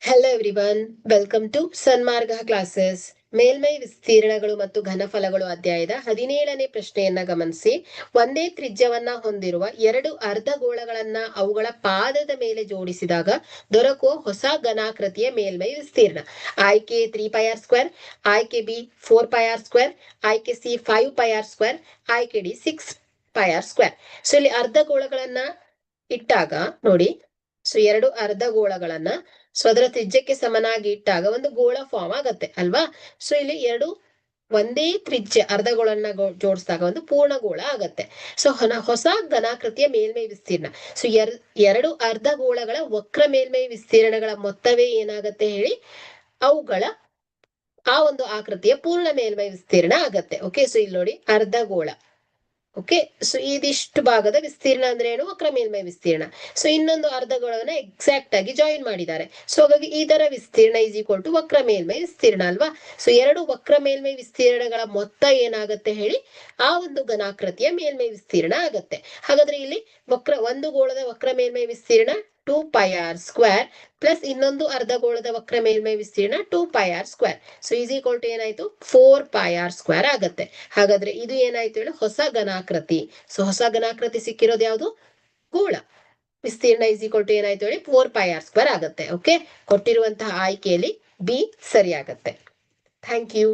Hello everyone, welcome to Sanmarga classes. ಮೇಲ್ಮೈ ವಿಸ್ತೀರ್ಣಗಳು ಮತ್ತು ಘನಫಲಗಳು ಅಧ್ಯಾಯದ 17ನೇ ಪ್ರಶ್ನೆಯನ್ನ ಗಮನಿಸಿ. ಒಂದೇ ತ್ರಿಜ್ಯವನ್ನ ಹೊಂದಿರುವ ಎರಡು ಅರ್ಧಗೋಳಗಳನ್ನ ಅವುಗಳ ಪಾದದ ಮೇಲೆ ಜೋಡಿಸಿದಾಗ ದೊರಕುವ ಹೊಸ ಘನಾಕೃತಿಯ ಮೇಲ್ಮೈ ವಿಸ್ತೀರ್ಣ. ಆಯ್ಕೆ 3πr², ಆಯ್ಕೆ ಬಿ 4πr², ಆಯ್ಕೆ ಸಿ 5πr², ಆಯ್ಕೆ ಡಿ 6πr². ಸೊ ಇಲ್ಲಿ ಅರ್ಧಗೋಳಗಳನ್ನ ಇಟ್ಟಾಗ ನೋಡಿ, ಸೊ ಎರಡು ಅರ್ಧಗೋಳಗಳನ್ನ ಅದರ ತ್ರಿಜ್ಯಕ್ಕೆ ಸಮನಾಗಿ ಇಟ್ಟಾಗ ಒಂದು ಗೋಳ ಫಾರ್ಮ್ ಆಗತ್ತೆ ಅಲ್ವಾ. ಸೊ ಇಲ್ಲಿ ಎರಡು ಒಂದೇ ತ್ರಿಜ್ಯ ಅರ್ಧಗೋಳನ್ನ ಜೋಡಿಸಿದಾಗ ಒಂದು ಪೂರ್ಣಗೋಳ ಆಗತ್ತೆ. ಸೊ ಹೊಸ ಘನಾಕೃತಿಯ ಮೇಲ್ಮೈ ವಿಸ್ತೀರ್ಣ. ಸೊ ಎರಡು ಅರ್ಧಗೋಳಗಳ ವಕ್ರ ಮೇಲ್ಮೈ ವಿಸ್ತೀರ್ಣಗಳ ಮೊತ್ತವೇ ಏನಾಗತ್ತೆ ಹೇಳಿ, ಅವುಗಳ ಆ ಒಂದು ಆಕೃತಿಯ ಪೂರ್ಣ ಮೇಲ್ಮೈ ವಿಸ್ತೀರ್ಣ ಆಗತ್ತೆ. ಓಕೆ, ಸೊ ಇಲ್ಲಿ ನೋಡಿ ಅರ್ಧಗೋಳ. ಓಕೆ, ಸೊ ಇದಿಷ್ಟು ಭಾಗದ ವಿಸ್ತೀರ್ಣ ಅಂದ್ರೆ ಏನು, ವಕ್ರ ಮೇಲ್ಮೈ ವಿಸ್ತೀರ್ಣ. ಸೊ ಇನ್ನೊಂದು ಅರ್ಧಗೋಳವನ್ನ ಎಕ್ಸಾಕ್ಟ್ ಆಗಿ ಜಾಯಿನ್ ಮಾಡಿದ್ದಾರೆ. ಸೊ ಹಾಗಾಗಿ ಇದರ ವಿಸ್ತೀರ್ಣ ಈಸ್ ಈಕ್ವಲ್ ಟು ವಕ್ರ ಮೇಲ್ಮೈ ವಿಸ್ತೀರ್ಣ ಅಲ್ವಾ. ಸೊ ಎರಡು ವಕ್ರ ಮೇಲ್ಮೈ ವಿಸ್ತೀರ್ಣಗಳ ಮೊತ್ತ ಏನಾಗತ್ತೆ ಹೇಳಿ, ಆ ಒಂದು ಘನಾಕೃತಿಯ ಮೇಲ್ಮೈ ವಿಸ್ತೀರ್ಣ ಆಗತ್ತೆ. ಹಾಗಾದ್ರೆ ಇಲ್ಲಿ ಒಂದು ಗೋಳದ ವಕ್ರ ಮೇಲ್ಮೈ ವಿಸ್ತೀರ್ಣ 2πr² ಪ್ಲಸ್ ಇನ್ನೊಂದು ಅರ್ಧಗೋಳದ ವಕ್ರ ಮೇಲ್ಮೈ ವಿಸ್ತೀರ್ಣ 2πr². So is equal to ಏನಾಯ್ತು, 4πr² ಆಗತ್ತೆ. ಹಾಗಾದ್ರೆ ಇದು ಏನಾಯ್ತು ಹೇಳಿ, ಹೊಸ ಘನಾಕೃತಿ. ಸೊ ಹೊಸ ಘನಾಕೃತಿ ಸಿಕ್ಕಿರೋದು ಯಾವುದು, ಗೋಳ. ವಿಸ್ತೀರ್ಣ ಈಸ್ ಈಕ್ವಲ್ ಟು ಏನಾಯ್ತು ಹೇಳಿ, 4πr² ಆಗತ್ತೆ. ಓಕೆ, ಕೊಟ್ಟಿರುವಂತಹ ಆಯ್ಕೆಯಲ್ಲಿ ಬಿ ಸರಿ ಆಗತ್ತೆ. Thank you.